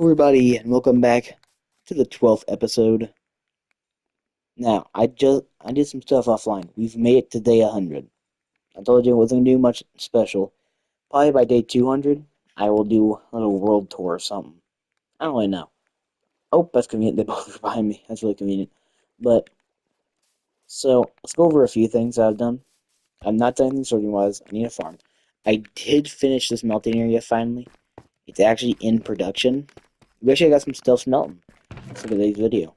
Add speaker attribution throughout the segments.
Speaker 1: Everybody, and welcome back to the 12th episode. Now, I did some stuff offline. We've made it to day 100. I told you I wasn't gonna do much special. Probably by day 200, I will do a little world tour or something. I don't really know. Oh, that's convenient. They both are behind me. That's really convenient. But so let's go over a few things I've done. I'm not done anything sorting wise. I need a farm. I did finish this melting area finally. It's actually in production. We actually got some stuff smelting. Let's look at today's video,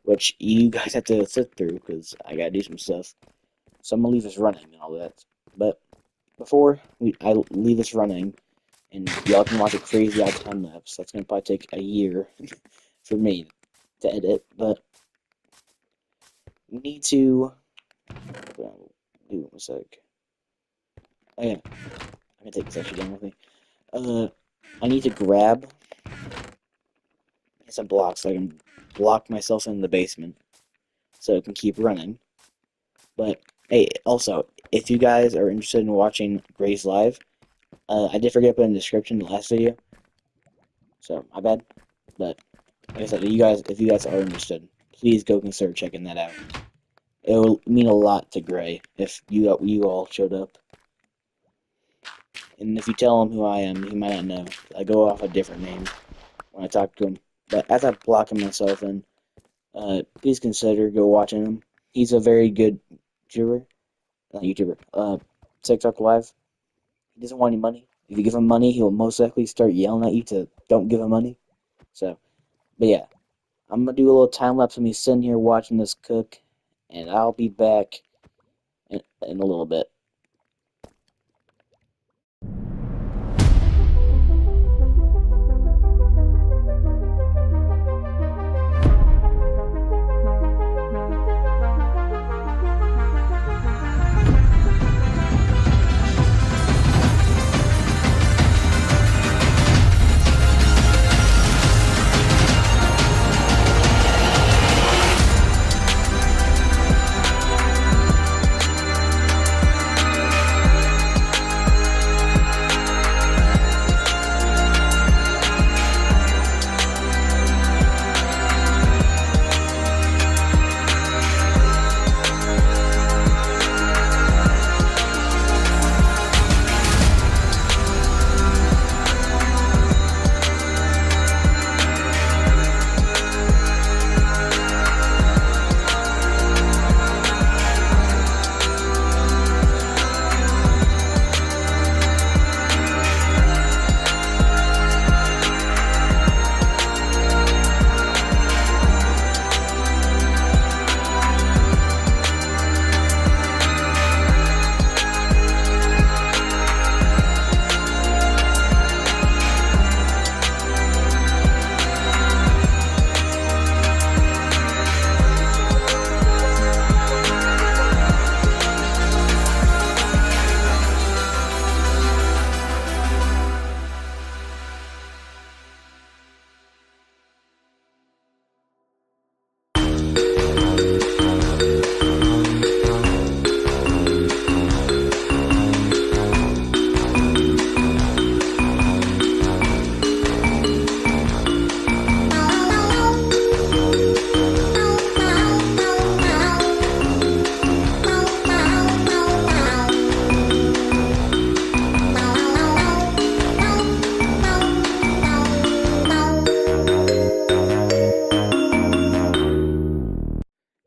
Speaker 1: which you guys have to sit through because I gotta do some stuff. So I'm gonna leave this running and all that. But I leave this running and y'all can watch a crazy out time lapse, that's gonna probably take a year for me to edit. But we need to do a sec. Oh yeah, I can take this extra down with me. I need to grab some blocks so I can block myself in the basement so it can keep running. But hey, also, if you guys are interested in watching Gray's live, I did forget to put in the description the last video, so my bad. But like I said, if you guys are interested, please go consider checking that out. It will mean a lot to Gray if you all showed up. And if you tell him who I am, he might not know. I go off a different name when I talk to him. But as I'm blocking myself in, please consider go watching him. He's a very good YouTuber, not YouTuber, TikTok live. He doesn't want any money. If you give him money, he'll most likely start yelling at you to don't give him money. So, but yeah, I'm gonna do a little time lapse of me sitting here watching this cook, and I'll be back in a little bit.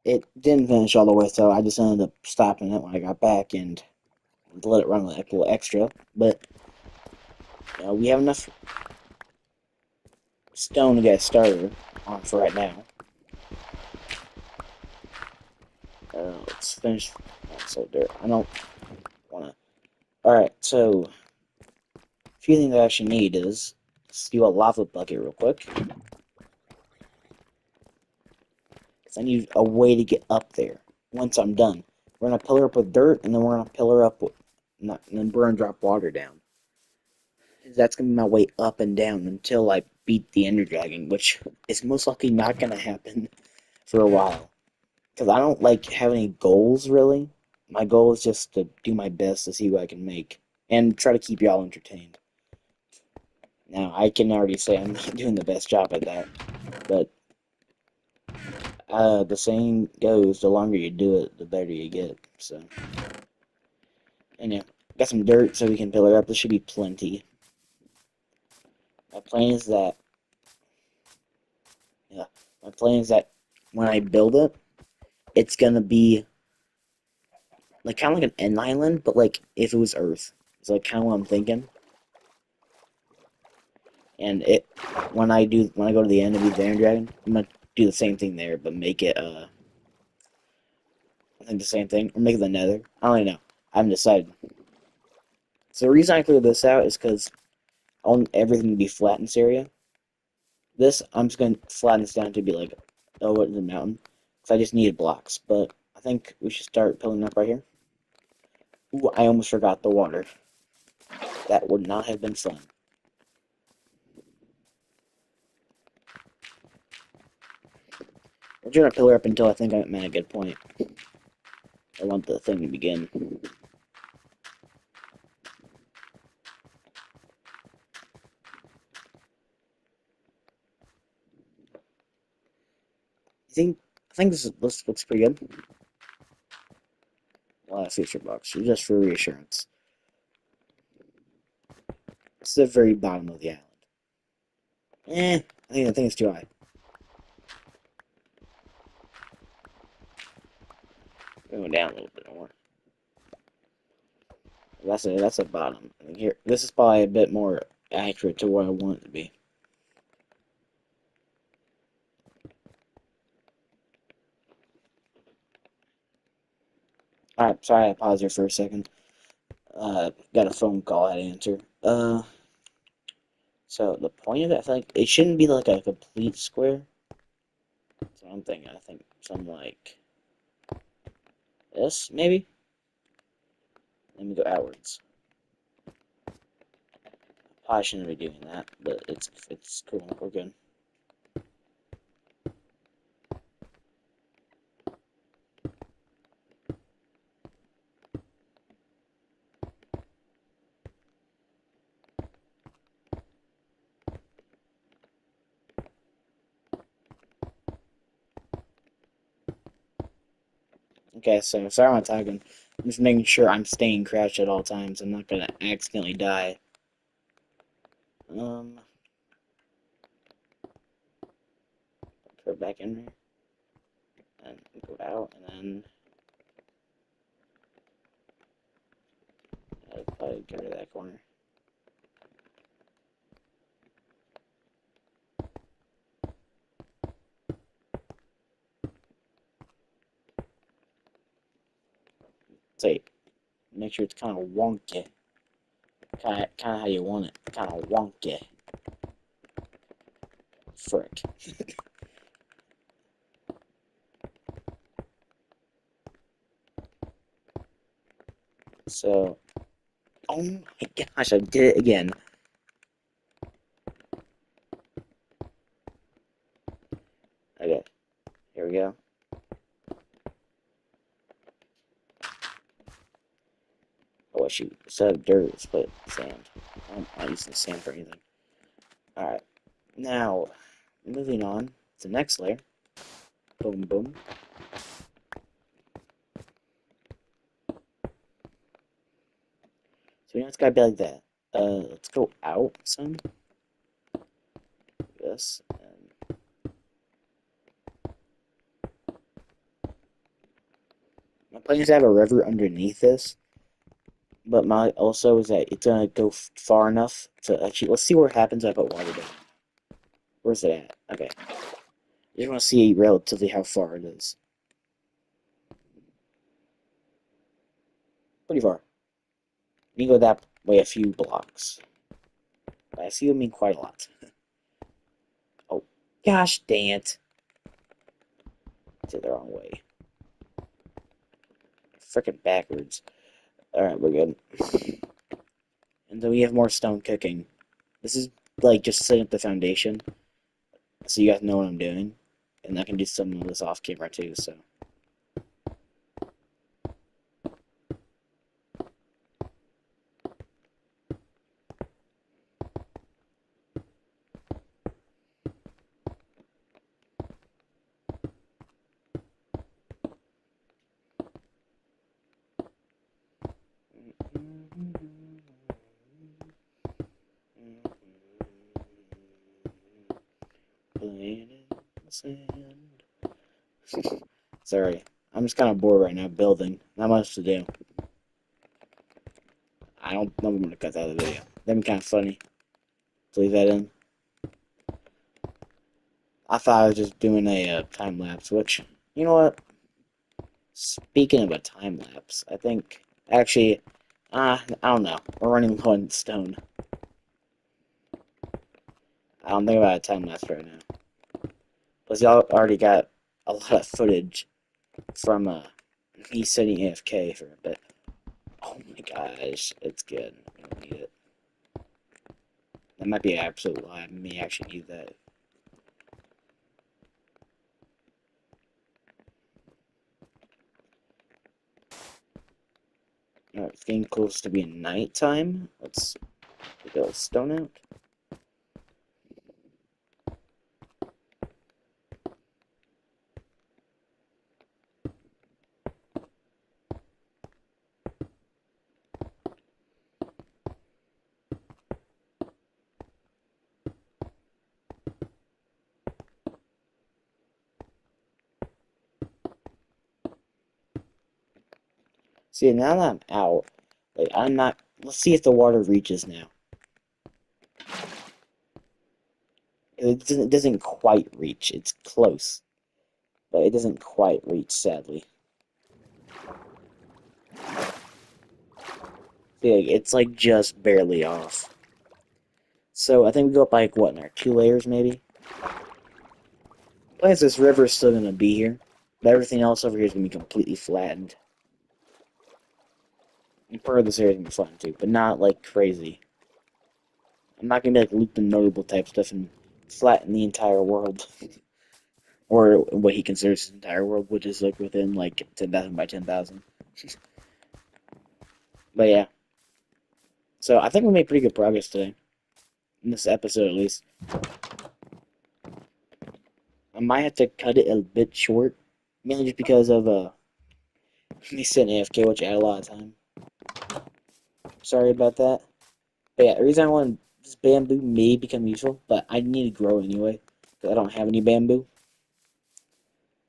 Speaker 1: It didn't finish all the way, so I just ended up stopping it when I got back and let it run like a little extra. But we have enough stone to get started on for right now. Let's finish. So there, I don't want to. All right, so a few things I actually need is let's do a lava bucket real quick. Because I need a way to get up there once I'm done. We're gonna pillar up with dirt, and then we're gonna pillar up with, and then we're gonna drop water down. That's gonna be my way up and down until I beat the Ender Dragon, which is most likely not gonna happen for a while. Because I don't like have any goals really. My goal is just to do my best to see what I can make and try to keep y'all entertained. Now, I can already say I'm not doing the best job at that, but the saying goes, the longer you do it, the better you get. So, anyway, got some dirt so we can pillar up. This should be plenty. My plan is that, yeah, my plan is that when I build it, it's gonna be like kind of like an end island, but like if it was Earth. It's like kind of what I'm thinking. And it when I go to the end of the Ender Dragon, I'm gonna do the same thing there, but make it I think the same thing, or make it the Nether. I don't even know. I haven't decided. So the reason I cleared this out is because I want everything to be flat in this area. This I'm just gonna flatten this down to be like, oh, what is a mountain? Because I just needed blocks. But I think we should start filling up right here. Ooh, I almost forgot the water. That would not have been fun. We're gonna pillar up until I think I'm at a good point. I want the thing to begin. I think this looks pretty good. A lot of future blocks, just for reassurance. It's the very bottom of the island. I think it's too high. Go down a little bit more. That's a bottom. Here, this is probably a bit more accurate to what I want it to be. Alright, sorry I paused here for a second. Got a phone call I had to answer. So the point of it, I feel like it shouldn't be like a complete square. That's what I'm thinking. I think something like this, maybe? Let me go outwards. Probably shouldn't be doing that, but it's cool. We're good. Okay, so sorry I'm talking. I'm just making sure I'm staying crouched at all times. I'm not gonna accidentally die. Um, Put back in there, and go out, and then I'll probably get rid of that corner. Say, make sure it's kind of wonky, kind of how you want it, kind of wonky. Frick. So, oh my gosh, I did it again. Okay, here we go. Oh shoot, instead of dirt, let's put sand. I'm not using sand for anything. Alright, now, moving on to the next layer. Boom, boom. So it's gotta be like that. Let's go out some. This. And my plan is to have a river underneath this. But my also is that it's gonna go far enough to actually. Let's see what happens if I put water down. Where's it at? Okay. I just want to see relatively how far it is. Pretty far. You can go that way a few blocks. But I see you mean quite a lot. Oh, gosh dang it. It's the wrong way. Frickin' backwards. Alright, we're good. And then we have more stone cooking. This is like just setting up the foundation. So you guys know what I'm doing. And I can do some of this off camera too, so. playing in the sand. Sorry, I'm just kind of bored right now building. Not much to do. I don't know if I'm gonna cut that out of the video. That'd be kind of funny to leave that in. I thought I was just doing a time lapse, which, you know what? Speaking of a time lapse, I think actually, I don't know. We're running low on stone. I don't think about a time lapse right now. Plus, y'all already got a lot of footage from me sitting AFK for a bit. Oh my gosh, it's good. I don't need it. That might be an absolute lie. I may actually need that. Alright, it's getting close to being nighttime. Let's get a stone out. See, now that I'm out, like, I'm not. Let's see if the water reaches now. It doesn't quite reach. It's close, but it doesn't quite reach, sadly. See, like, it's like just barely off. So I think we go up like what, in our 2 layers maybe? Plus this river is still gonna be here, but everything else over here is gonna be completely flattened. And part of this area is gonna be flattened too, but not like crazy. I'm not gonna be like loop the notable type stuff and flatten the entire world. Or what he considers his entire world, which is like within like 10,000 by 10,000. But yeah. So I think we made pretty good progress today. In this episode at least. I might have to cut it a bit short. Mainly just because of me sitting AFK, which I had a lot of time. Sorry about that. But yeah, the reason I want this bamboo may become useful, but I need to grow anyway. Because I don't have any bamboo.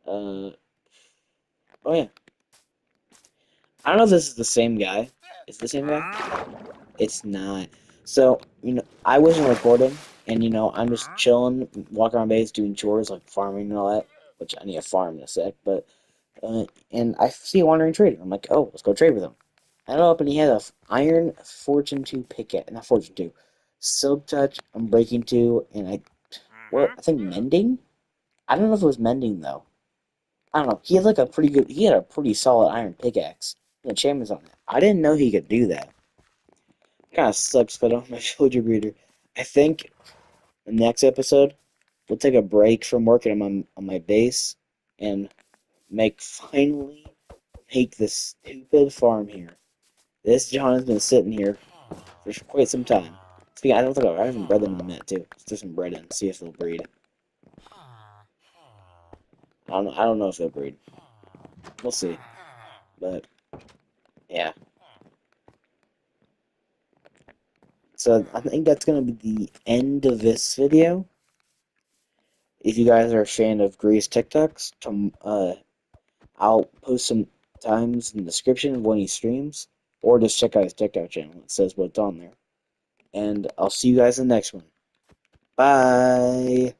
Speaker 1: Oh yeah. I don't know if this is the same guy. Is it the same guy? It's not. So, I wasn't recording, and, I'm just chilling, walking around base, doing chores, like farming and all that, which I need to farm in a sec, but, and I see a wandering trader. I'm like, oh, let's go trade with him. I look up, and he had a Iron Fortune 2 pickaxe, not Fortune 2, Silk Touch, Unbreaking 2, and I think Mending? I don't know if it was Mending, though. I don't know. He had he had a pretty solid iron pickaxe. The enchantments on it. I didn't know he could do that. Kind of sucks, but I don't have my villager breeder. I think the next episode we'll take a break from working on my base and finally make this stupid farm here. This John has been sitting here for quite some time. Speaking, I don't think I have some bread in a minute too. Let's throw some bread in, see if they'll breed. I don't know if they'll breed. We'll see. But yeah. So I think that's gonna be the end of this video. If you guys are a fan of Grease TikToks, I'll post some times in the description of when he streams, or just check out his TikTok channel. It says what's on there. And I'll see you guys in the next one. Bye!